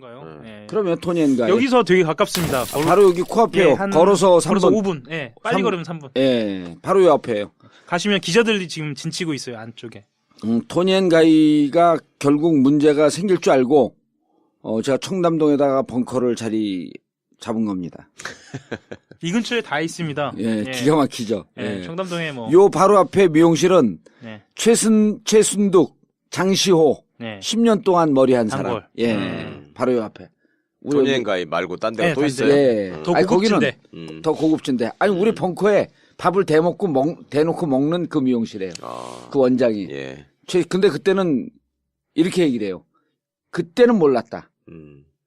그런가요? 네. 그러면 토니엔가이 여기서 되게 가깝습니다. 바로 여기 코앞에요. 예, 걸어서 3분. 걸어서 5분. 예, 빨리 3분. 걸으면 3분. 예, 바로 요 앞에요. 가시면 기자들이 지금 진치고 있어요, 안쪽에. 토니엔가이가 결국 문제가 생길 줄 알고 제가 청담동에다가 벙커를 자리 잡은 겁니다. 이 근처에 다 있습니다. 예, 기가 막히죠. 예, 예. 청담동에 뭐. 요 바로 앞에 미용실은 네. 최순득, 장시호 네. 10년 동안 머리 한 사람. 단골. 예, 바로 요 앞에. 우리 토니엔가이 말고 딴 데가 네, 또 딴 있어요? 예. 더 아니, 거기는 고급진데. 더 고급진데. 아니 우리 벙커에 밥을 대놓고 먹는 그 미용실이에요. 그 원장이. 예. 근데 그때는 이렇게 얘기를 해요. 그때는 몰랐다.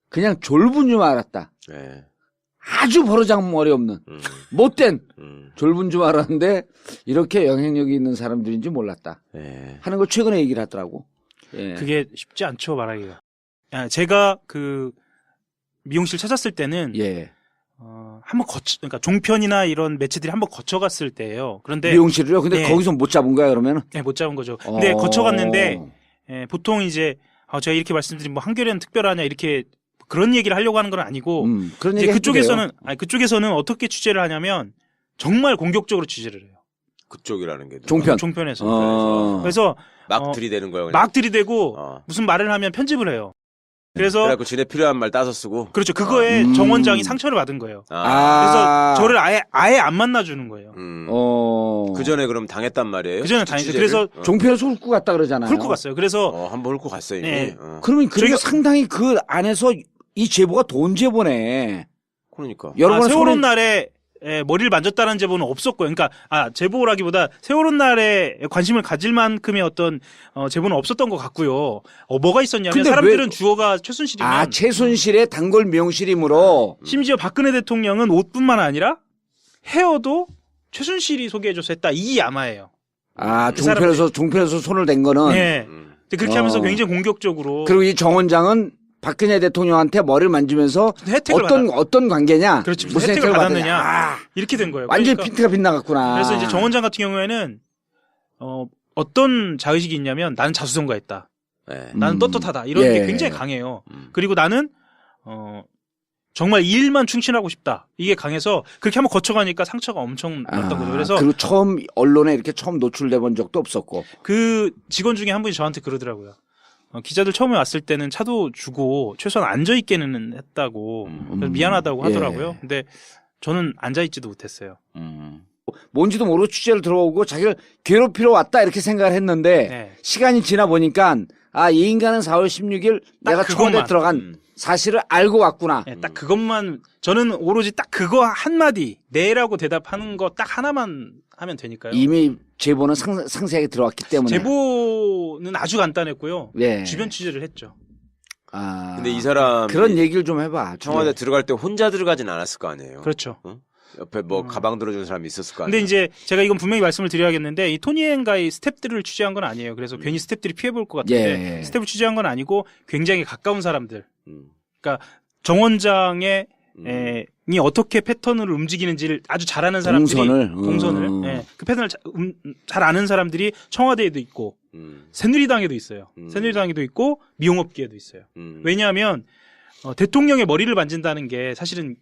그냥 졸분 줄 알았다. 예. 아주 버르장머리 없는 못된 졸분 줄 알았는데 이렇게 영향력이 있는 사람들인지 몰랐다. 예. 하는 걸 최근에 얘기를 하더라고. 예. 그게 쉽지 않죠, 말하기가. 제가 그 미용실 찾았을 때는 예. 한번 그러니까 종편이나 이런 매체들이 한번 거쳐갔을 때예요. 그런데 미용실을요? 근데 네. 거기서 못 잡은 거야 그러면은? 네, 못 잡은 거죠. 근데 거쳐갔는데 보통 이제 제가 이렇게 말씀드린 뭐 한겨레는 특별하냐 이렇게 그런 얘기를 하려고 하는 건 아니고 그런 이제 얘기 그쪽에서는 어떻게 취재를 하냐면 정말 공격적으로 취재를 해요. 그쪽이라는 게 종편에서. 그래서 막 들이대는 거예요. 그냥? 막 들이대고 무슨 말을 하면 편집을 해요. 그래서 그래갖고 지네 필요한 말 따서 쓰고. 그렇죠. 그거에 정 원장이 상처를 받은 거예요. 그래서 저를 아예 안 만나주는 거예요. 그 전에 그럼 당했단 말이에요? 그 전에 당했어요. 그래서 종편에서 훑고 갔다 그러잖아요. 훑고 갔어요. 그래서 한번 훑고 갔어요. 이미. 네. 그러면 상당히 그 안에서 이 제보가 돈 제보네. 그러니까. 여러 번 세월호 날에 머리를 만졌다는 제보는 없었고요. 그러니까 제보라기보다 세월호 날에 관심을 가질 만큼의 어떤 제보는 없었던 것 같고요. 뭐가 있었냐면 사람들은 주어가 최순실이면 최순실의 단골 미용실이므로 심지어 박근혜 대통령은 옷뿐만 아니라 헤어도 최순실이 소개해줘서 했다. 이 야마예요. 종편에서 손을 댄 거는. 네. 그렇게 하면서 굉장히 공격적으로. 그리고 이 정 원장은 박근혜 대통령한테 머리를 만지면서 어떤 관계냐, 그렇지, 무슨 혜택을 받았느냐, 이렇게 된 거예요. 완전히 그러니까, 핀트가 빗나갔구나. 그래서 이제 정 원장 같은 경우에는 어떤 자의식이 있냐면 나는 자수성가했다, 나는 떳떳하다 이런 게 굉장히 강해요. 그리고 나는 정말 이 일만 충실하고 싶다 이게 강해서 그렇게 한번 거쳐가니까 상처가 엄청 났던 거죠. 그래서 그리고 언론에 이렇게 처음 노출돼 본 적도 없었고 그 직원 중에 한 분이 저한테 그러더라고요. 기자들 처음에 왔을 때는 차도 주고 최소한 앉아있게는 했다고 그래서 미안하다고 하더라고요. 근데 저는 앉아있지도 못했어요. 뭔지도 모르고 취재를 들어오고 자기를 괴롭히러 왔다 이렇게 생각을 했는데 시간이 지나 보니까 이 인간은 4월 16일 내가 청와대에 들어간 사실을 알고 왔구나. 딱 그것만 저는 오로지 딱 그거 한마디 네라고 대답하는 거 딱 하나만 하면 되니까요. 이미 제보는 상세하게 들어왔기 때문에. 제보는 아주 간단했고요. 네. 주변 취재를 했죠. 근데 이 사람 그런 얘기를 좀 해봐. 청와대 들어갈 때 혼자 들어가진 않았을 거 아니에요. 그렇죠. 옆에 가방 들어주는 사람이 있었을 거 아니에요. 근데 이제 제가 이건 분명히 말씀을 드려야겠는데 이 토니엔가이 스텝들을 취재한 건 아니에요. 그래서 괜히 스텝들이 피해볼 것 같은데 스텝을 취재한 건 아니고 굉장히 가까운 사람들. 그러니까 정 원장의 이 어떻게 패턴을 움직이는지를 아주 잘 아는 사람들이 동선을 그 패턴을 잘 아는 사람들이 청와대에도 있고 새누리당에도 있어요. 새누리당에도 있고 미용업계에도 있어요. 왜냐하면 대통령의 머리를 만진다는 게 사실은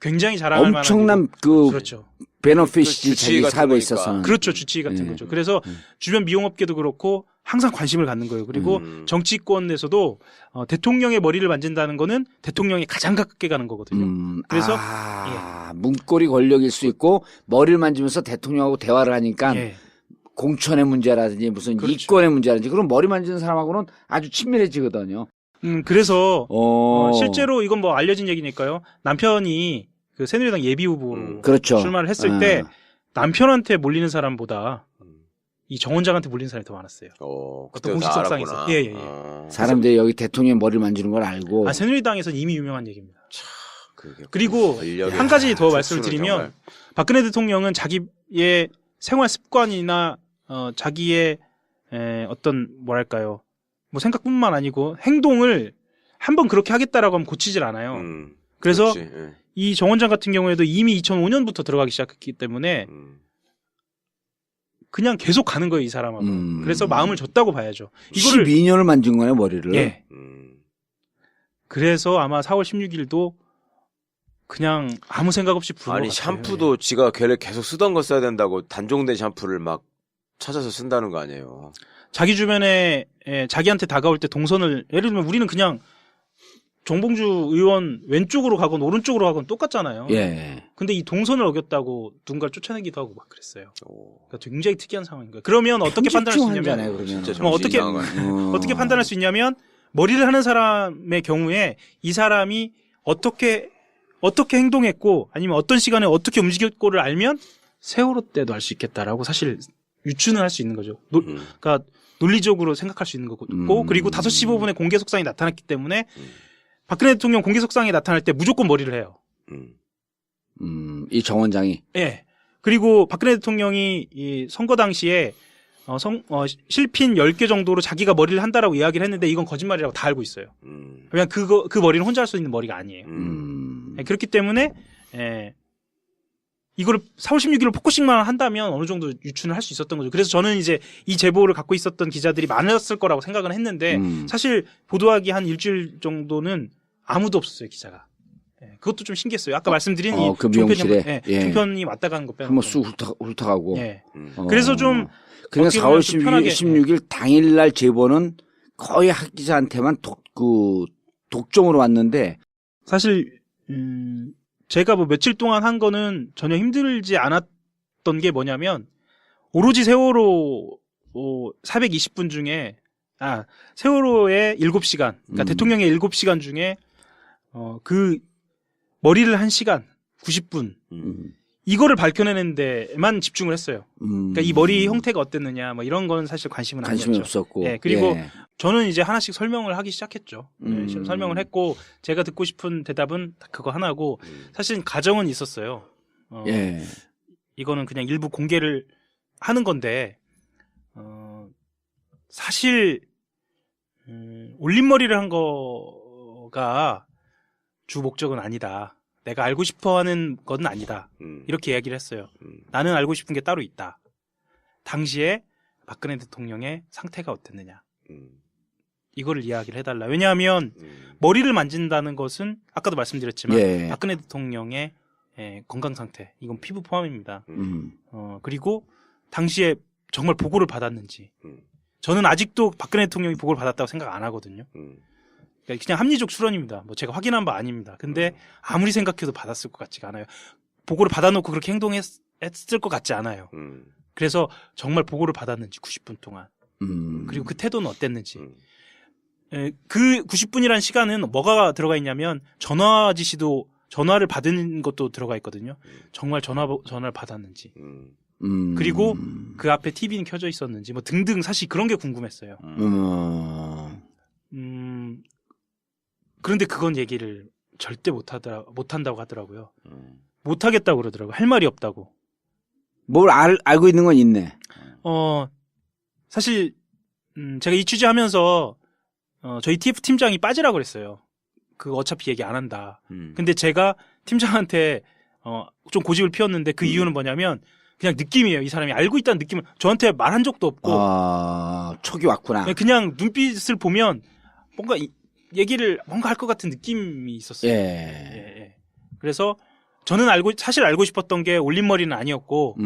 굉장히 자랑할 만한 엄청난 그렇죠. 베너핏이 자기 사업에 있어서 그렇죠. 주치의 같은 거죠. 그래서 주변 미용업계도 그렇고 항상 관심을 갖는 거예요. 그리고 정치권에서도 대통령의 머리를 만진다는 거는 대통령이 가장 가깝게 가는 거거든요. 그래서 문고리 권력일 수 있고 머리를 만지면서 대통령하고 대화를 하니까 공천의 문제라든지 무슨 이권의 문제라든지 그런 머리 만지는 사람하고는 아주 친밀해지거든요. 그래서 실제로 이건 뭐 알려진 얘기니까요. 남편이 그 새누리당 예비 후보로 출마를 했을 때 남편한테 몰리는 사람보다 이 정 원장한테 몰리는 사람이 더 많았어요. 어떤 공식성상이 있어요. 사람들이 여기 대통령 머리를 만지는 걸 알고. 새누리당에서는 이미 유명한 얘기입니다. 그리고 한 가지 더 말씀을 드리면 박근혜 대통령은 자기의 생활 습관이나 자기의 어떤 뭐랄까요. 뭐 생각뿐만 아니고 행동을 한번 그렇게 하겠다라고 하면 고치질 않아요. 그래서 이 정 원장 같은 경우에도 이미 2005년부터 들어가기 시작했기 때문에 그냥 계속 가는 거예요, 이 사람하고. 그래서 마음을 줬다고 봐야죠. 12년을 만진 거네, 머리를. 그래서 아마 4월 16일도 그냥 아무 생각 없이 부른 아니 것 같아요. 샴푸도 지가 걔를 계속 쓰던 거 써야 된다고 단종된 샴푸를 막 찾아서 쓴다는 거 아니에요. 자기 주변에 자기한테 다가올 때 동선을 예를 들면 우리는 그냥 정봉주 의원 왼쪽으로 가건 오른쪽으로 가건 똑같잖아요. 예. 근데 이 동선을 어겼다고 누군가를 쫓아내기도 하고 막 그랬어요. 그러니까 굉장히 특이한 상황인 거예요. 그러면 어떻게 판단할 수 있냐면 어떻게 판단할 수 있냐면 머리를 하는 사람의 경우에 이 사람이 어떻게 행동했고 아니면 어떤 시간에 어떻게 움직였고를 알면 세월호 때도 알 수 있겠다라고 사실 유추는 할 수 있는 거죠. 그러니까 논리적으로 생각할 수 있는 거고 그리고 5시 15분에 공개 속상이 나타났기 때문에 박근혜 대통령 공개 속상이 나타날 때 무조건 머리를 해요. 이 정 원장이. 예. 그리고 박근혜 대통령이 이 선거 당시에 실핀 10개 정도로 자기가 머리를 한다라고 이야기를 했는데 이건 거짓말이라고 다 알고 있어요. 그냥 그 머리는 혼자 할 수 있는 머리가 아니에요. 예, 그렇기 때문에 이거를 4월 16일로 포커싱만 한다면 어느 정도 유추는 할 수 있었던 거죠. 그래서 저는 이제 이 제보를 갖고 있었던 기자들이 많았을 거라고 생각은 했는데 사실 보도하기 한 일주일 정도는 아무도 없었어요, 기자가. 예, 그것도 좀 신기했어요. 아까 말씀드린 이 그 미용실에 종편이 왔다 가는 거 빼놓고. 한번 쑥 훑어가고. 예. 그래서 좀 그러니까 4월 16일 당일날 제보는 거의 학 기자한테만 독점으로 왔는데 사실 제가 뭐 며칠 동안 한 거는 전혀 힘들지 않았던 게 뭐냐면 오로지 세월호 420분 중에 세월호의 7시간 그러니까 대통령의 7시간 중에 그 머리를 한 시간 90분 이거를 밝혀내는 데만 집중을 했어요. 그러니까 이 머리 형태가 어땠느냐 뭐 이런 건 사실 관심이 없었고. 예, 그리고 저는 이제 하나씩 설명을 하기 시작했죠. 네, 설명을 했고 제가 듣고 싶은 대답은 그거 하나고 사실 가정은 있었어요. 이거는 그냥 일부 공개를 하는 건데 사실 올림머리를 한 거가 주 목적은 아니다. 내가 알고 싶어하는 건 아니다. 이렇게 이야기를 했어요. 나는 알고 싶은 게 따로 있다. 당시에 박근혜 대통령의 상태가 어땠느냐. 이거를 이야기를 해달라. 왜냐하면 머리를 만진다는 것은 아까도 말씀드렸지만 박근혜 대통령의 건강 상태, 이건 피부 포함입니다. 그리고 당시에 정말 보고를 받았는지. 저는 아직도 박근혜 대통령이 보고를 받았다고 생각 안 하거든요. 그냥 합리적 추론입니다. 뭐 제가 확인한 바 아닙니다. 근데 아무리 생각해도 받았을 것 같지가 않아요. 보고를 받아놓고 그렇게 행동했을 것 같지 않아요. 그래서 정말 보고를 받았는지 90분 동안 그리고 그 태도는 어땠는지 그 90분이라는 시간은 뭐가 들어가 있냐면 전화 지시도 전화를 받은 것도 들어가 있거든요. 정말 전화를 받았는지 그리고 그 앞에 TV는 켜져 있었는지 뭐 등등 사실 그런 게 궁금했어요. 그런데 그건 얘기를 절대 못한다고 하더라고요. 못하겠다고 그러더라고요. 할 말이 없다고. 뭘 알고 있는 건 있네. 사실 제가 이 취재하면서 저희 TF 팀장이 빠지라고 그랬어요. 그거 어차피 얘기 안 한다. 근데 제가 팀장한테 좀 고집을 피웠는데 그 이유는 뭐냐면 그냥 느낌이에요. 이 사람이 알고 있다는 느낌을 저한테 말한 적도 없고 촉이 왔구나. 그냥 눈빛을 보면 뭔가 얘기를 뭔가 할 것 같은 느낌이 있었어요. 예. 그래서 저는 사실 알고 싶었던 게 올림머리는 아니었고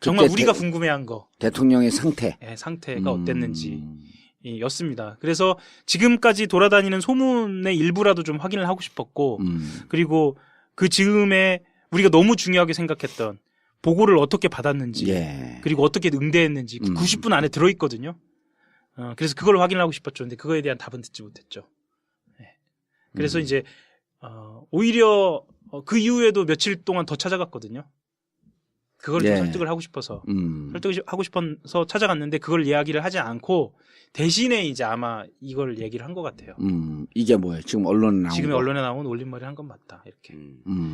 정말 우리가 궁금해한 거 대통령의 상태, 상태가 어땠는지 였습니다. 그래서 지금까지 돌아다니는 소문의 일부라도 좀 확인을 하고 싶었고 그리고 그 즈음에 우리가 너무 중요하게 생각했던 보고를 어떻게 받았는지 그리고 어떻게 응대했는지 90분 안에 들어있거든요. 그래서 그걸 확인하고 싶었죠. 근데 그거에 대한 답은 듣지 못했죠. 그래서 이제 오히려 그 이후에도 며칠 동안 더 찾아갔거든요. 그걸 좀 설득을 하고 싶어서 찾아갔는데 그걸 이야기를 하지 않고 대신에 이제 아마 이걸 얘기를 한 것 같아요. 이게 뭐예요? 지금 언론에 나온 올림머리 한 건 맞다 이렇게.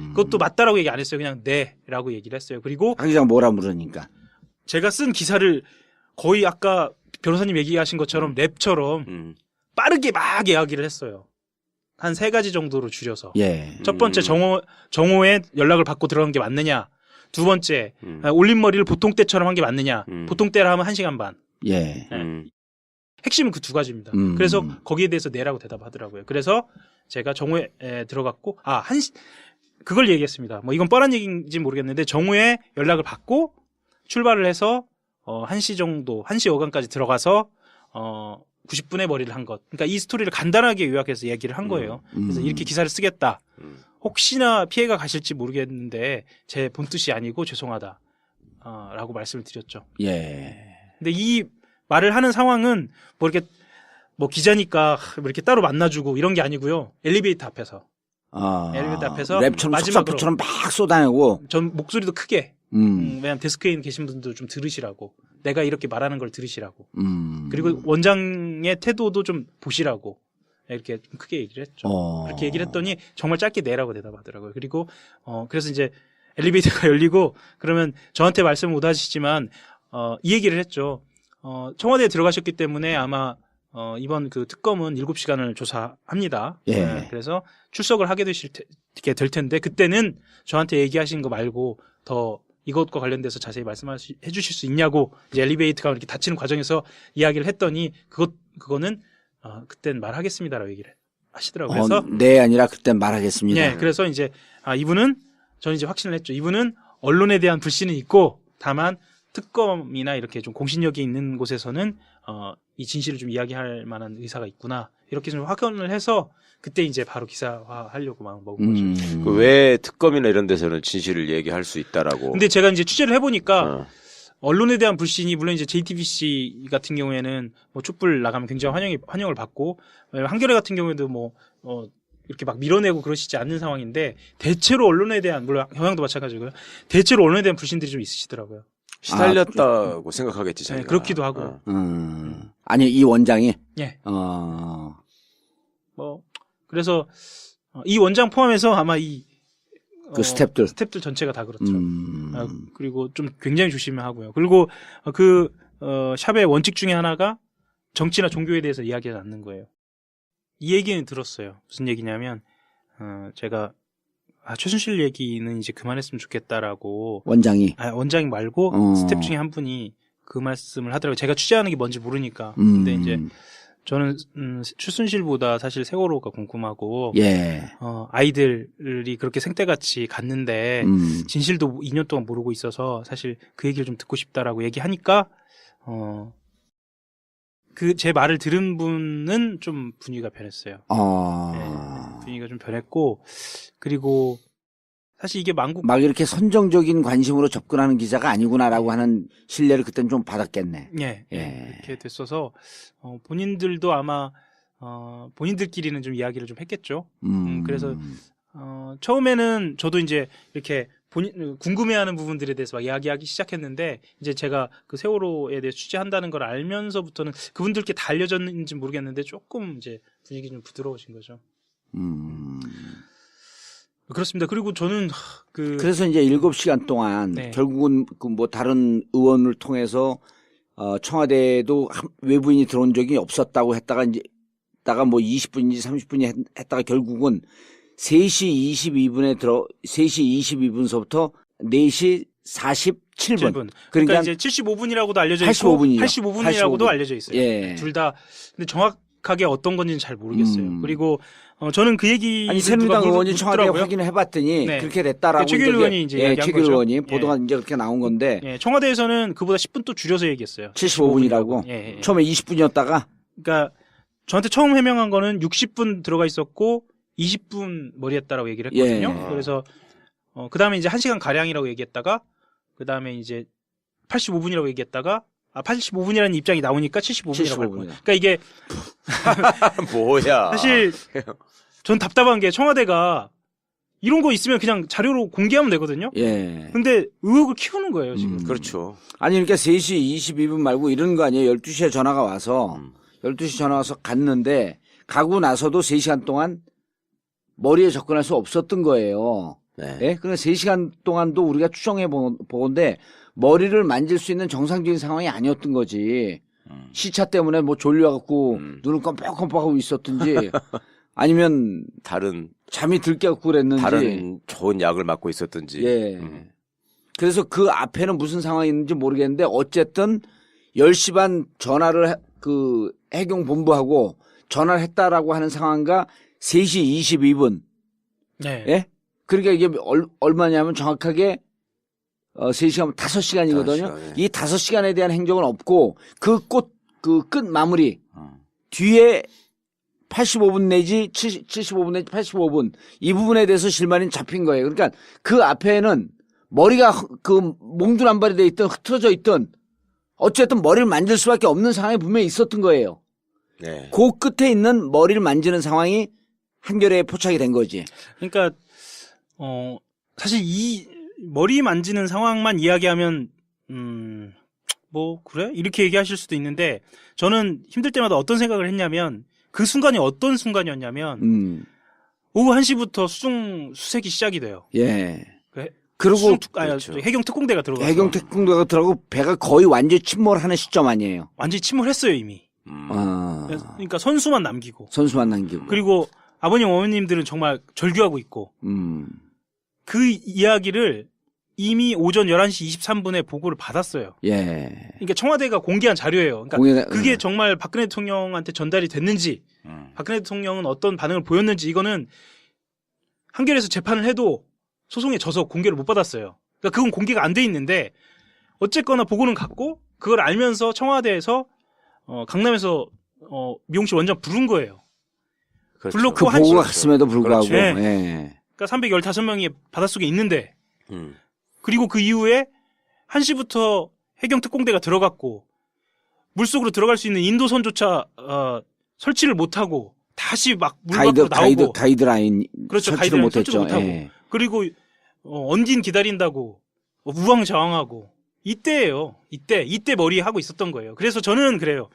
그것도 맞다라고 얘기 안 했어요. 그냥 네라고 얘기를 했어요. 그리고 한 기자가 뭐라 물으니까 제가 쓴 기사를 거의 아까 변호사님 얘기하신 것처럼 랩처럼 빠르게 막 이야기를 했어요. 한 3가지 정도로 줄여서. 첫 번째 정호의 연락을 받고 들어간 게 맞느냐. 두 번째 올림머리를 보통 때처럼 한 게 맞느냐. 보통 때라 하면 1시간 반. 핵심은 그 두 가지입니다. 그래서 거기에 대해서 네라고 대답하더라고요. 그래서 제가 정오에 들어갔고 그걸 얘기했습니다. 뭐 이건 뻔한 얘기인지 모르겠는데 정오에 연락을 받고 출발을 해서 1시 정도 1시 여간까지 들어가서 90분에 머리를 한 것. 그러니까 이 스토리를 간단하게 요약해서 얘기를 한 거예요. 그래서 이렇게 기사를 쓰겠다. 혹시나 피해가 가실지 모르겠는데 제 본뜻이 아니고 죄송하다. 라고 말씀을 드렸죠. 예. 근데 이 말을 하는 상황은 뭐 이렇게 뭐 기자니까 이렇게 따로 만나주고 이런 게 아니고요. 엘리베이터 앞에서. 엘리베이터 앞에서 랩처럼 마지막으로 속사포처럼 막 쏟아내고. 전 목소리도 크게. 왜냐면 데스크에 있는 계신 분들도 좀 들으시라고. 내가 이렇게 말하는 걸 들으시라고. 그리고 원장의 태도도 좀 보시라고. 이렇게 좀 크게 얘기를 했죠. 그렇게 얘기를 했더니 정말 짧게 내라고 대답하더라고요. 그리고 그래서 이제 엘리베이터가 열리고 그러면 저한테 말씀 못 하시지만 이 얘기를 했죠. 청와대에 들어가셨기 때문에 아마 이번 그 특검은 7시간을 조사합니다. 예. 네, 그래서 출석을 하게 될 텐데 그때는 저한테 얘기하신 거 말고 더 이것과 관련돼서 자세히 말씀해 주실 수 있냐고 이제 엘리베이터가 이렇게 닫히는 과정에서 이야기를 했더니 그거는 그땐 말하겠습니다라고 얘기를 하시더라고요. 그래서 네 아니라 그땐 말하겠습니다. 네, 그래서 이제 이분은 저는 이제 확신을 했죠. 이분은 언론에 대한 불신은 있고 다만 특검이나 이렇게 좀 공신력이 있는 곳에서는 이 진실을 좀 이야기할 만한 의사가 있구나 이렇게 좀 확언을 해서 그때 이제 바로 기사화하려고 마음 먹은 거죠. 왜 특검이나 이런 데서는 진실을 얘기할 수 있다라고? 근데 제가 이제 취재를 해보니까 언론에 대한 불신이 물론 이제 JTBC 같은 경우에는 뭐 촛불 나가면 굉장히 환영을 받고 한겨레 같은 경우에도 뭐 이렇게 막 밀어내고 그러시지 않는 상황인데 대체로 언론에 대한 물론 경향도 마찬가지고요. 대체로 언론에 대한 불신들이 좀 있으시더라고요. 시달렸다고 생각하겠지 자기가. 네, 그렇기도 하고. 아니 이 원장이. 예. 뭐 그래서 이 원장 포함해서 아마 그 스태프들 전체가 다 그렇죠. 그리고 좀 굉장히 조심해야 하고요. 그리고 그 샵의 원칙 중에 하나가 정치나 종교에 대해서 이야기하지 않는 거예요. 이 얘기는 들었어요. 무슨 얘기냐면 제가 최순실 얘기는 이제 그만했으면 좋겠다라고 원장이 말고 스태프 중에 한 분이 그 말씀을 하더라고요. 제가 취재하는 게 뭔지 모르니까. 근데 이제 저는 최순실보다 사실 세월호가 궁금하고 예. 아이들이 그렇게 생떼같이 갔는데 진실도 2년 동안 모르고 있어서 사실 그 얘기를 좀 듣고 싶다라고 얘기하니까 그 제 말을 들은 분은 좀 분위기가 변했어요. 네, 분위기가 좀 변했고 그리고 사실 이게 막 이렇게 선정적인 관심으로 접근하는 기자가 아니구나라고 하는 신뢰를 그때는 좀 받았겠네. 예. 이렇게 됐어서 본인들도 아마 본인들끼리는 좀 이야기를 좀 했겠죠. 그래서 처음에는 저도 이제 이렇게 궁금해하는 부분들에 대해서 막 이야기하기 시작했는데 이제 제가 그 세월호에 대해서 취재한다는 걸 알면서부터는 그분들께 다 알려졌는지 모르겠는데 조금 이제 분위기 좀 부드러워진 거죠. 그렇습니다. 그리고 저는 그래서 이제 7시간 동안 네. 결국은 그 뭐 다른 의원을 통해서 청와대에도 외부인이 들어온 적이 없었다고 했다가 뭐 20분인지 30분이 했다가 결국은 3시 22분서부터 4시 47분. 그러니까 이제 75분이라고도 알려져 있고 85분이라고도 알려져 있어요. 예. 둘 다. 근데 정확하게 어떤 건지는 잘 모르겠어요. 그리고 저는 그 얘기 새누리당 의원이 청와대에 확인을 해봤더니 네. 그렇게 됐다라고 최규일 의원이 이제 얘기한 최규일 거죠. 의원이 보도가 이제 그렇게 나온 건데 청와대에서는 그보다 10분 또 줄여서 얘기했어요. 75분이라고. 처음에 20분이었다가 그러니까 저한테 처음 해명한 거는 60분 들어가 있었고 20분 머리했다라고 얘기를 했거든요. 그래서 그다음에 이제 1시간 가량이라고 얘기했다가 그다음에 이제 85분이라고 얘기했다가 85분이라는 입장이 나오니까 75분이라고 할 거예요. 그러니까 이게 뭐야? 사실 전 답답한 게 청와대가 이런 거 있으면 그냥 자료로 공개하면 되거든요. 예. 근데 의혹을 키우는 거예요, 지금. 그렇죠. 아니 그러니까 3시 22분 말고 이런 거 아니에요. 12시에 전화가 와서 12시 전화 와서 갔는데 가고 나서도 3시간 동안 머리에 접근할 수 없었던 거예요. 네. 예? 그러니까 3시간 동안도 우리가 추정해 보건데 머리를 만질 수 있는 정상적인 상황이 아니었던 거지. 시차 때문에 뭐 졸려갖고 눈을 껌뻑껌뻑하고 있었든지 아니면 다른 잠이 들깨갖고 그랬는지 다른 좋은 약을 맞고 있었든지. 예. 그래서 그 앞에는 무슨 상황이 있는지 모르겠는데 어쨌든 10시 반 전화를 그 해경 본부하고 전화를 했다라고 하는 상황과 3시 22분. 네. 예? 그러니까 이게 얼마냐면 정확하게 3시간 5시간이거든요. 5시간, 예. 이 5시간에 대한 행적은 없고 그 끝 마무리 뒤에 85분 내지 75분 내지 85분 이 부분에 대해서 실마리는 잡힌 거예요. 그러니까 그 앞에는 머리가 그 몽두남발이 돼 있던 흩어져 있던 어쨌든 머리를 만질 수밖에 없는 상황이 분명히 있었던 거예요. 네. 그 끝에 있는 머리를 만지는 상황이 한겨레에 포착이 된 거지. 그러니까 사실 이 머리 만지는 상황만 이야기하면 뭐 그래? 이렇게 얘기하실 수도 있는데 저는 힘들 때마다 어떤 생각을 했냐면 그 순간이 어떤 순간이었냐면 오후 1시부터 수색이 시작이 돼요. 예. 그리고 그렇죠. 해경 특공대가 들어가서 해경 특공대가 들어가고 배가 거의 완전히 침몰하는 시점 아니에요. 완전히 침몰했어요 이미. 그러니까 선수만 남기고. 선수만 남기고. 그리고 아버님 어머님들은 정말 절규하고 있고. 그 이야기를 이미 오전 11시 23분에 보고를 받았어요. 예. 그러니까 청와대가 공개한 자료예요. 그러니까 그게 정말 박근혜 대통령한테 전달이 됐는지, 박근혜 대통령은 어떤 반응을 보였는지 이거는 한겨레에서 재판을 해도 소송에 져서 공개를 못 받았어요. 그러니까 그건 공개가 안 돼 있는데 어쨌거나 보고는 갔고 그걸 알면서 청와대에서 강남에서 미용실 원장 부른 거예요. 그렇죠. 불렀고 그 보고가 갔음에도 불구하고. 그렇죠. 예. 그러니까 315명이 바닷속에 있는데 그리고 그 이후에 1시부터 해경 특공대가 들어갔고 물속으로 들어갈 수 있는 인도선조차 설치를 못하고 다시 막 물 밖으로 나오고 가이드라인 그렇죠. 설치를 가이드라인 못했죠. 설치를 못하고 예. 그리고 언딘 기다린다고 우왕좌왕하고 이때예요. 이때 머리 하고 있었던 거예요. 그래서 저는 그래요.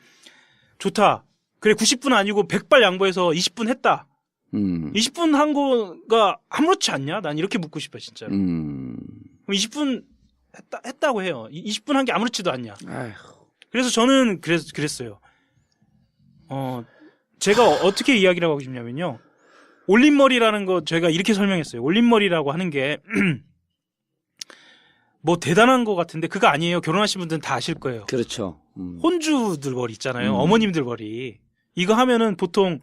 좋다. 그래 90분 아니고 100발 양보해서 20분 했다. 20분 한 거가 아무렇지 않냐? 난 이렇게 묻고 싶어 진짜로. 그럼 20분 했다고 해요. 20분 한 게 아무렇지도 않냐? 아휴. 그래서 저는 그랬어요. 제가 어떻게 이야기를 하고 싶냐면요. 올림머리라는 거 제가 이렇게 설명했어요. 올림머리라고 하는 게 뭐 대단한 거 같은데 그거 아니에요. 결혼하신 분들은 다 아실 거예요. 그렇죠. 혼주들 머리 있잖아요. 어머님들 머리. 이거 하면은 보통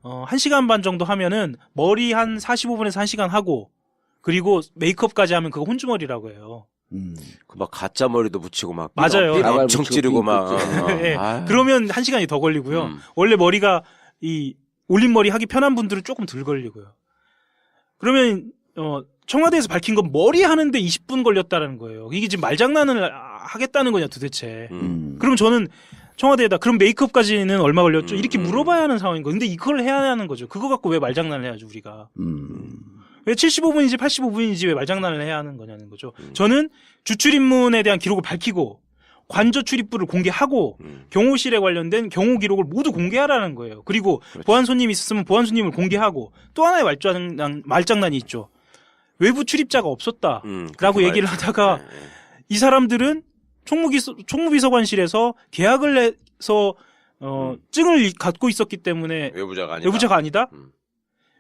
1시간 반 정도 하면은 머리 한 45분에서 1시간 하고 그리고 메이크업까지 하면 그거 혼주머리라고 해요. 그 막 가짜 머리도 붙이고 막 맞아요. 삘 엄청 찌르고 막 네. 그러면 1시간이 더 걸리고요. 원래 머리가 이 올림머리 하기 편한 분들은 조금 덜 걸리고요. 그러면 청와대에서 밝힌 건 머리 하는데 20분 걸렸다는 거예요. 이게 지금 말장난을 하겠다는 거냐 도대체. 그럼 저는 청와대에다 그럼 메이크업까지는 얼마 걸렸죠? 이렇게 물어봐야 하는 상황인 거예요. 근데 이걸 해야 하는 거죠. 그거 갖고 왜 말장난을 해야죠 우리가. 왜 75분인지 85분인지 왜 말장난을 해야 하는 거냐는 거죠. 저는 주출입문에 대한 기록을 밝히고 관저 출입부를 공개하고 경호실에 관련된 경호 기록을 모두 공개하라는 거예요. 그리고 그렇죠. 보안 손님이 있었으면 보안 손님을 공개하고 또 하나의 말장난이 있죠. 외부 출입자가 없었다라고 얘기를 하다가 이 사람들은 총무비서관실에서 계약을 해서 증을 갖고 있었기 때문에 외부자가 아니다.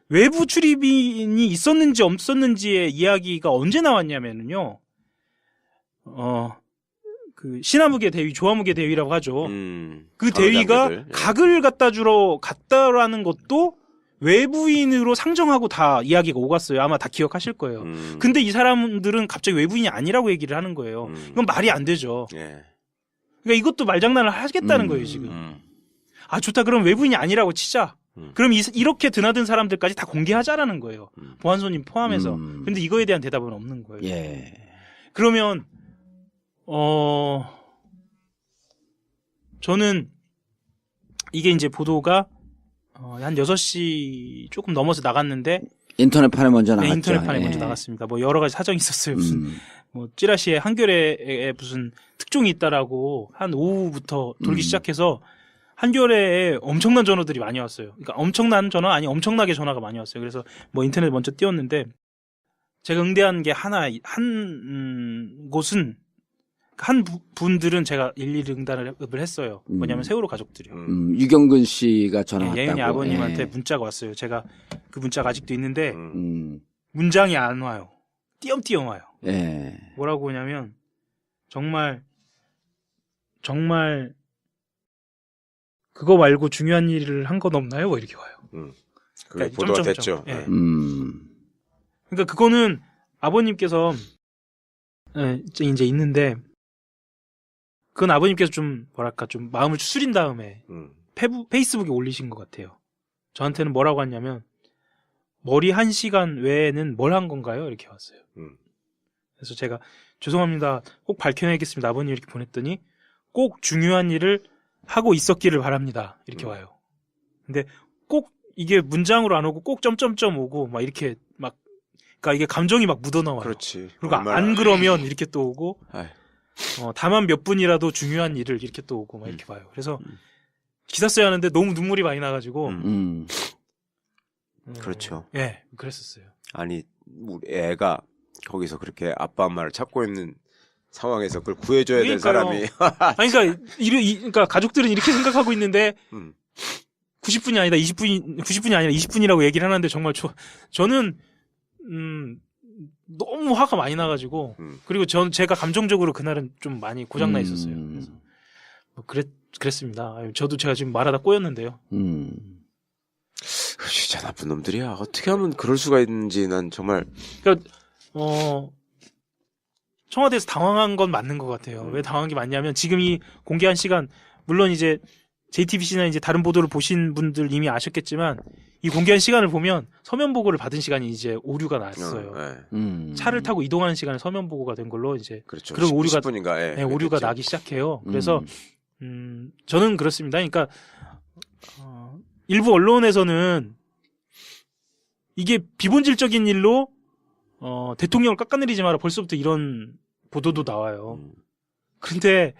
외부 출입인이 있었는지 없었는지의 이야기가 언제 나왔냐면요. 그 신하무계 대위, 조화무계 대위라고 하죠. 그 대위가 각을 갖다 주러 갔다라는 것도 외부인으로 상정하고 다 이야기가 오갔어요. 아마 다 기억하실 거예요. 근데 이 사람들은 갑자기 외부인이 아니라고 얘기를 하는 거예요. 이건 말이 안 되죠. 예. 그러니까 이것도 말장난을 하겠다는 거예요, 지금. 아, 좋다. 그럼 외부인이 아니라고 치자. 그럼 이렇게 드나든 사람들까지 다 공개하자라는 거예요. 보안손님 포함해서. 근데 이거에 대한 대답은 없는 거예요. 예. 그러면 저는 이게 이제 보도가 한 6시 조금 넘어서 나갔는데 인터넷판에 먼저 나갔죠. 네, 인터넷판에 먼저 나갔습니다. 뭐 여러 가지 사정이 있었어요. 무슨 뭐 찌라시에 한겨레에 무슨 특종이 있다라고 한 오후부터 돌기 시작해서 한겨레에 엄청난 전화들이 많이 왔어요. 그러니까 엄청난 전화 아니 엄청나게 전화가 많이 왔어요. 그래서 뭐 인터넷 먼저 띄웠는데 제가 응대한 게 한 곳은 한 분들은 제가 일일이 응답을 했어요. 뭐냐면 세월호 가족들이요. 유경근 씨가 전화 왔다고. 예은이 아버님한테 문자가 왔어요. 제가 그 문자가 아직도 있는데 문장이 안 와요. 띄엄띄엄 와요. 예. 뭐라고 하냐면 정말 그거 말고 중요한 일을 한 건 없나요? 뭐 이렇게 와요. 그게 보도가 됐죠. 예. 그러니까 그거는 아버님께서 이제 있는데 그건 아버님께서 좀 뭐랄까 좀 마음을 추스린 다음에 페이스북에 올리신 것 같아요. 저한테는 뭐라고 했냐면 머리 1시간 외에는 뭘 한 건가요? 이렇게 왔어요. 그래서 제가 죄송합니다. 꼭 밝혀내겠습니다. 아버님 이렇게 보냈더니 꼭 중요한 일을 하고 있었기를 바랍니다. 이렇게 와요. 근데 꼭 이게 문장으로 안 오고 꼭 점점점 오고 막 이렇게 막 그러니까 이게 감정이 막 묻어나와요. 그렇지. 그리고 안 그러면 이렇게 또 오고 다만 몇 분이라도 중요한 일을 이렇게 또 오고 막 이렇게 봐요. 그래서 기사 써야 하는데 너무 눈물이 많이 나가지고 그렇죠. 예, 그랬었어요. 아니 우리 애가 거기서 그렇게 아빠 엄마를 찾고 있는 상황에서 그걸 구해줘야 될 사람이. 아니, 그러니까 가족들은 이렇게 생각하고 있는데 90분이 아니다 90분이 아니라 20분이라고 얘기를 하는데 정말 저는 너무 화가 많이 나가지고 그리고 제가 감정적으로 그날은 좀 많이 고장나 있었어요. 그래서 뭐 그랬습니다. 제가 지금 말하다 꼬였는데요. 진짜 나쁜 놈들이야. 어떻게 하면 그럴 수가 있는지 난 정말. 그러니까 청와대에서 당황한 건 맞는 것 같아요. 왜 당황한 게 맞냐면 지금 이 공개한 시간 물론 이제 JTBC나 이제 다른 보도를 보신 분들 이미 아셨겠지만 이 공개한 시간을 보면 서면 보고를 받은 시간이 이제 오류가 났어요. 차를 타고 이동하는 시간에 서면 보고가 된 걸로 이제 그렇죠. 그런 오류가 10분인가, 네, 오류가 나기 시작해요. 그래서 저는 그렇습니다. 그러니까 일부 언론에서는 이게 비본질적인 일로 대통령을 깎아내리지 마라 벌써부터 이런 보도도 나와요. 그런데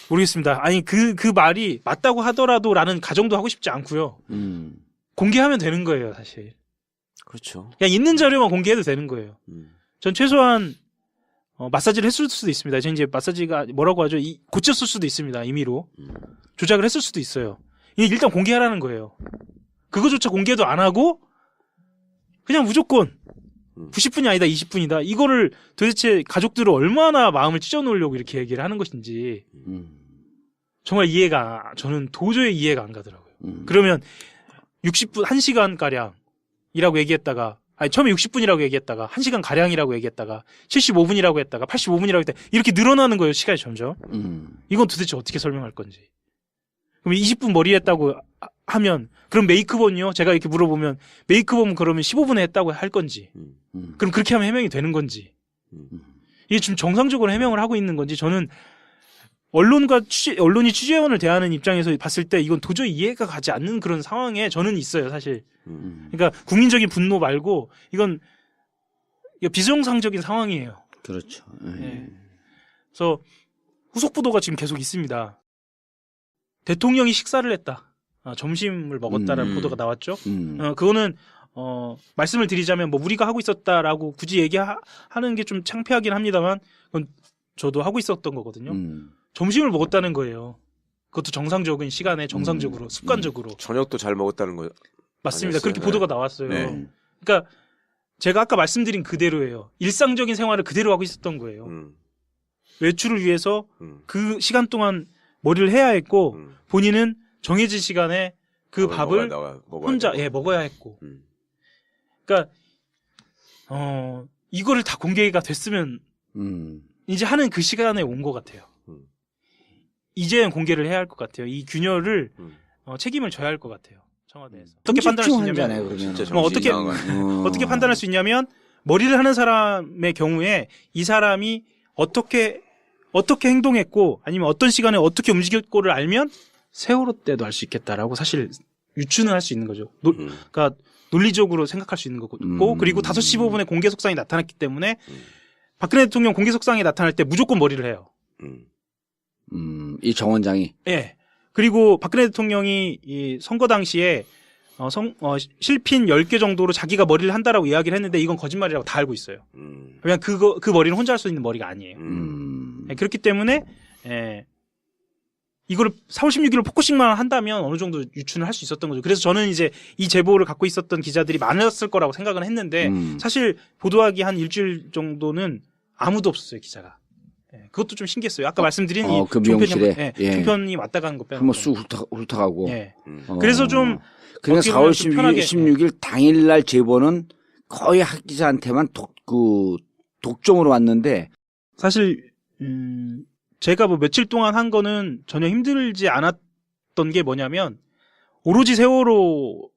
모르겠습니다. 아니 그 말이 맞다고 하더라도라는 가정도 하고 싶지 않고요. 공개하면 되는 거예요, 사실. 그렇죠. 그냥 있는 자료만 공개해도 되는 거예요. 전 최소한 마사지를 했을 수도 있습니다. 전 이제 마사지가 뭐라고 하죠? 고쳤을 수도 있습니다. 임의로 조작을 했을 수도 있어요. 일단 공개하라는 거예요. 그거조차 공개도 안 하고 그냥 무조건 90분이 아니다 20분이다. 이거를 도대체 가족들을 얼마나 마음을 찢어놓으려고 이렇게 얘기를 하는 것인지 정말 저는 도저히 이해가 안 가더라고요. 그러면 60분, 1시간가량이라고 얘기했다가 아니 처음에 60분이라고 얘기했다가 1시간 가량이라고 얘기했다가 75분이라고 했다가 85분이라고 했다가 이렇게 늘어나는 거예요. 시간이 점점. 이건 도대체 어떻게 설명할 건지. 그럼 20분 머리 했다고 하면 그럼 메이크업은요? 제가 이렇게 물어보면 메이크업은 그러면 15분에 했다고 할 건지 그럼 그렇게 하면 해명이 되는 건지 이게 지금 정상적으로 해명을 하고 있는 건지 저는 언론이 취재원을 대하는 입장에서 봤을 때 이건 도저히 이해가 가지 않는 그런 상황에 저는 있어요 사실. 그러니까 국민적인 분노 말고 이건 비정상적인 상황이에요. 그렇죠. 네. 그래서 후속 보도가 지금 계속 있습니다. 대통령이 식사를 했다. 점심을 먹었다라는 보도가 나왔죠. 그거는 말씀을 드리자면 뭐 우리가 하고 있었다라고 굳이 얘기하는 게 좀 창피하긴 합니다만 그건 저도 하고 있었던 거거든요. 점심을 먹었다는 거예요. 그것도 정상적인 시간에 정상적으로 습관적으로. 저녁도 잘 먹었다는 거 맞습니다. 아니었어요? 그렇게 네. 보도가 나왔어요. 네. 그러니까 제가 아까 말씀드린 그대로예요. 일상적인 생활을 그대로 하고 있었던 거예요. 외출을 위해서 그 시간 동안 머리를 해야 했고 본인은 정해진 시간에 그 밥을 혼자 먹어야 했고. 그러니까 이거를 다 공개가 됐으면 이제 하는 그 시간에 온 것 같아요. 이제는 공개를 해야 할 것 같아요. 이 균열을 책임을 져야 할 것 같아요. 청와대에서. 어떻게 판단할 수 있냐면 어떻게 판단할 수 있냐면 머리를 하는 사람의 경우에 이 사람이 어떻게 행동했고 아니면 어떤 시간에 어떻게 움직였고를 알면 세월호 때도 알 수 있겠다라고 사실 유추는 할 수 있는 거죠. 그러니까 논리적으로 생각할 수 있는 거고 그리고 5시 15분에 공개 속상이 나타났기 때문에 박근혜 대통령 공개 속상이 나타날 때 무조건 머리를 해요. 이 정원장이. 예. 그리고 박근혜 대통령이 이 선거 당시에 실핀 10개 정도로 자기가 머리를 한다라고 이야기를 했는데 이건 거짓말이라고 다 알고 있어요. 그냥 그 머리는 혼자 할 수 있는 머리가 아니에요. 예, 그렇기 때문에 이거를 4월 16일로 포커싱만 한다면 어느 정도 유추는 할 수 있었던 거죠. 그래서 저는 이제 이 제보를 갖고 있었던 기자들이 많았을 거라고 생각은 했는데 사실 보도하기 한 일주일 정도는 아무도 없었어요, 기자가. 예, 그것도 좀 신기했어요. 아까 말씀드린 이 그 미용실에 종편이, 예. 종편이 왔다 가는 거 빼고 한번 쑥 훑어가고. 예. 그래서 좀 그러니까 어떻게 4월 보면 좀 편하게, 16일 당일날 제보는 거의 학 기자한테만 독점으로 왔는데 사실 제가 뭐 며칠 동안 한 거는 전혀 힘들지 않았던 게 뭐냐면 오로지 세월호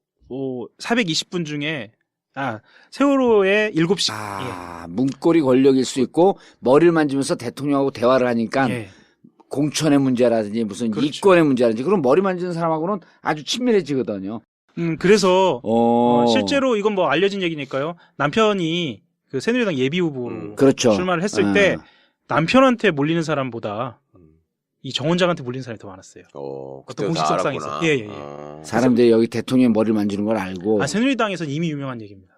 420분 중에 세월호의 7시 문고리 권력일 수 있고 머리를 만지면서 대통령하고 대화를 하니까 예. 공천의 문제라든지 무슨 그렇죠. 이권의 문제라든지 그럼 머리 만지는 사람하고는 아주 친밀해지거든요. 그래서 실제로 이건 뭐 알려진 얘기니까요. 남편이 그 새누리당 예비 후보로 그렇죠. 출마를 했을 때 남편한테 몰리는 사람보다 이 정 원장한테 몰리는 사람이 더 많았어요. 어떤 공식성상에서. 예. 사람들이 여기 대통령 머리를 만지는 걸 알고. 새누리당에서는 이미 유명한 얘기입니다.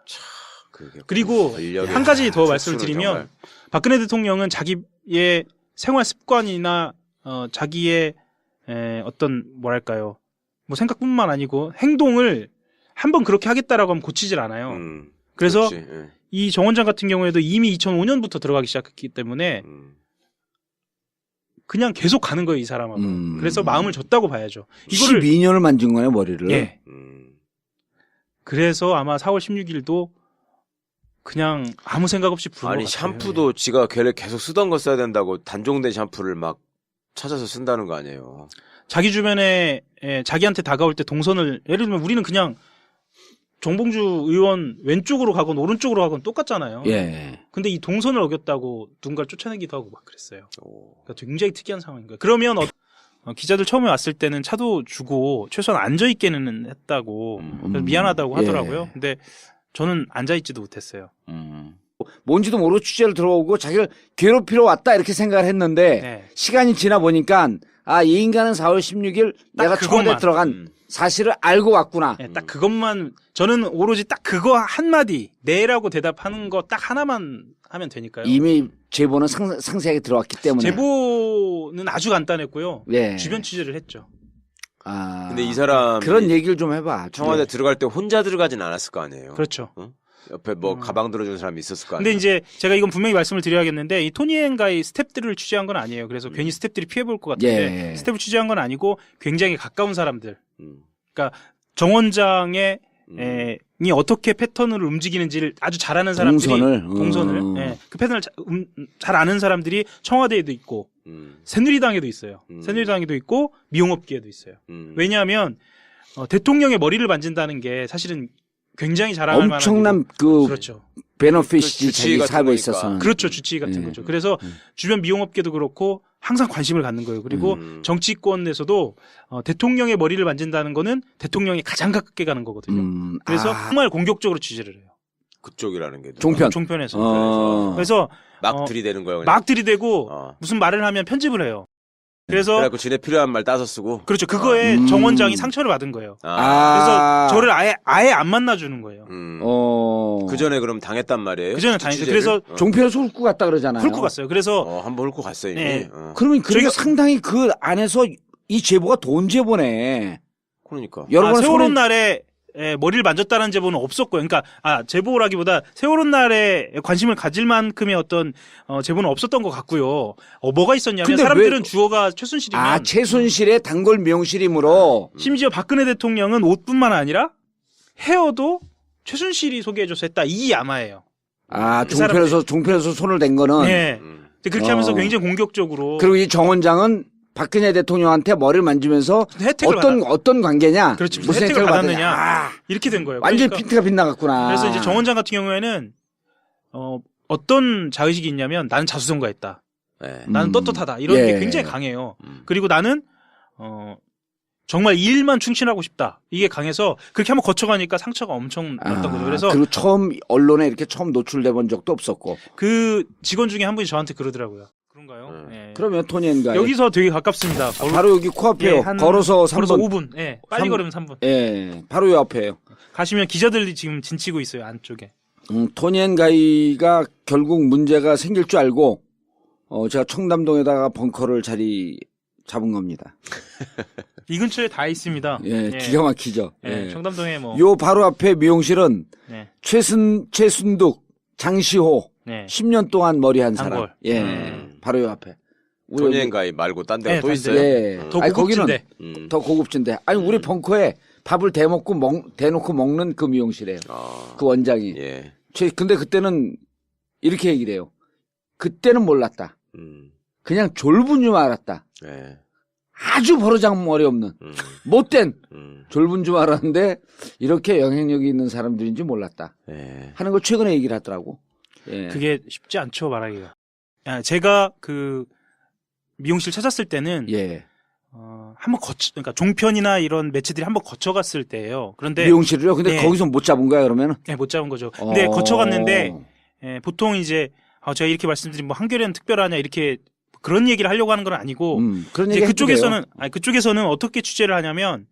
그리고 한 가지 더 말씀을 드리면 정말. 박근혜 대통령은 자기의 생활 습관이나 자기의 어떤 뭐랄까요. 뭐 생각뿐만 아니고 행동을 한번 그렇게 하겠다라고 하면 고치질 않아요. 그래서 이 정 원장 같은 경우에도 이미 2005년부터 들어가기 시작했기 때문에 그냥 계속 가는 거예요, 이 사람하고. 그래서 마음을 줬다고 봐야죠. 이거를 12년을 만진 거네, 머리를. 예. 그래서 아마 4월 16일도 그냥 아무 생각 없이 부른 것 같아요. 샴푸도 지가 계속 쓰던 거 써야 된다고 단종된 샴푸를 막 찾아서 쓴다는 거 아니에요. 자기 주변에 자기한테 다가올 때 동선을 예를 들면 우리는 그냥 정봉주 의원 왼쪽으로 가건 오른쪽으로 가건 똑같잖아요. 예. 근데 이 동선을 어겼다고 누군가를 쫓아내기도 하고 막 그랬어요. 그러니까 굉장히 특이한 상황인 거예요. 그러면 기자들 처음에 왔을 때는 차도 주고 최소한 앉아있게는 했다고 미안하다고 하더라고요. 근데 저는 앉아있지도 못했어요. 뭔지도 모르고 취재를 들어오고 자기를 괴롭히러 왔다 이렇게 생각을 했는데 시간이 지나 보니까 이 인간은 4월 16일 내가 청와대에 들어간 사실을 알고 왔구나. 딱 그것만 저는 오로지 딱 그거 한마디 네라고 대답하는 거 딱 하나만 하면 되니까요. 이미 제보는 상세하게 들어왔기 때문에. 제보는 아주 간단했고요. 네. 주변 취재를 했죠. 근데 이 사람 그런 얘기를 좀 해봐. 청와대 들어갈 때 혼자 들어가진 않았을 거 아니에요. 그렇죠. 옆에 뭐 가방 들어준 사람이 있었을 거 아니에요. 근데 이제 제가 이건 분명히 말씀을 드려야겠는데 이 토니앤가이 스텝들을 취재한 건 아니에요. 그래서 괜히 스텝들이 피해볼 것 같은데 스텝을 취재한 건 아니고 굉장히 가까운 사람들. 그러니까 정 원장의 이 어떻게 패턴을 움직이는지를 아주 잘 아는 사람들이 동선을 그 패턴을 잘 아는 사람들이 청와대에도 있고 새누리당에도 있어요. 새누리당에도 있고 미용업계에도 있어요. 왜냐하면 대통령의 머리를 만진다는 게 사실은 굉장히 자랑할 만한 엄청난 그렇죠. 베너핏이 자기 사업에 있어서 그렇죠. 주치의 같은 거죠. 그래서 주변 미용업계도 그렇고 항상 관심을 갖는 거예요. 그리고 정치권에서도 대통령의 머리를 만진다는 거는 대통령이 가장 가깝게 가는 거거든요. 그래서 정말 공격적으로 취재를 해요. 그쪽이라는 게 종편에서. 그래서 막 들이대는 거예요. 막 들이대고 무슨 말을 하면 편집을 해요. 그래서 지네 필요한 말 따서 쓰고. 그렇죠. 그거에 정 원장이 상처를 받은 거예요. 그래서 저를 아예 안 만나주는 거예요. 그 전에 그럼 당했단 말이에요. 그 전에 당했죠. 그래서 종편에서 훑고 갔다 그러잖아요. 훑고 갔어요. 그래서 한번 훑고 갔어요. 이미. 그러면 그게 상당히 그 안에서 이 제보가 돈 제보네. 그러니까. 세월호 날에 머리를 만졌다는 제보는 없었고요. 그러니까 제보라기보다 세월호 날에 관심을 가질 만큼의 어떤 제보는 없었던 것 같고요. 뭐가 있었냐면 사람들은 주어가 최순실이면 최순실의 단골 미용실이므로 심지어 박근혜 대통령은 옷뿐만 아니라 헤어도 최순실이 소개해줘서 했다. 이 야마예요. 종편에서 손을 댄 거는. 네. 그렇게 하면서 굉장히 공격적으로. 그리고 이 정 원장은 박근혜 대통령한테 머리를 만지면서 어떤 관계냐, 그렇지, 무슨 혜택을 받았느냐, 이렇게 된 거예요. 완전 그러니까, 핀트가 빗나갔구나. 그래서 이제 정 원장 같은 경우에는 어떤 자의식이 있냐면 나는 자수성가했다, 나는 떳떳하다 이런 게 굉장히 강해요. 그리고 나는 정말 이 일만 충실하고 싶다 이게 강해서 그렇게 한번 거쳐가니까 상처가 엄청 났던 거죠. 그래서 그리고 언론에 이렇게 처음 노출돼 본 적도 없었고 그 직원 중에 한 분이 저한테 그러더라고요. 그런가요? 그러면 토니앤가이 여기서 되게 가깝습니다. 바로 여기 코앞에요. 걸어서 5분. 빨리 걸으면 3분. 바로 옆에요. 가시면 기자들이 지금 진치고 있어요, 안쪽에. 토니앤가이가 결국 문제가 생길 줄 알고 제가 청담동에다가 벙커를 자리 잡은 겁니다. 이 근처에 다 있습니다. 기가 막히죠. 청담동에 요 바로 앞에 미용실은 최순득, 장시호 10년 동안 머리 한 사람. 바로 요 앞에. 토니앤가이 말고 딴 데가 또 있어요. 예. 더 고급진데. 거기는 더 고급진데. 아니 우리 벙커에 밥을 대놓고 먹는 그 미용실이에요. 그 원장이. 예. 근데 그때는 이렇게 얘기를 해요. 그때는 몰랐다. 그냥 졸분 줄 알았다. 예. 아주 버르장머리 없는 못된 졸분 줄 알았는데 이렇게 영향력이 있는 사람들인지 몰랐다. 예. 하는 걸 최근에 얘기를 하더라고. 예. 그게 쉽지 않죠, 말하기가. 제가 그 미용실 찾았을 때는 예. 한번 그러니까 종편이나 이런 매체들이 한번 거쳐갔을 때예요. 그런데 미용실을요? 근데 거기서 못 잡은 거야 그러면은? 네, 못 잡은 거죠. 근데 거쳐갔는데 보통 이제 제가 이렇게 말씀드린 뭐 한겨레는 특별하냐 이렇게 그런 얘기를 하려고 하는 건 아니고 그런 이제 얘기 그쪽에서는 어떻게 취재를 하냐면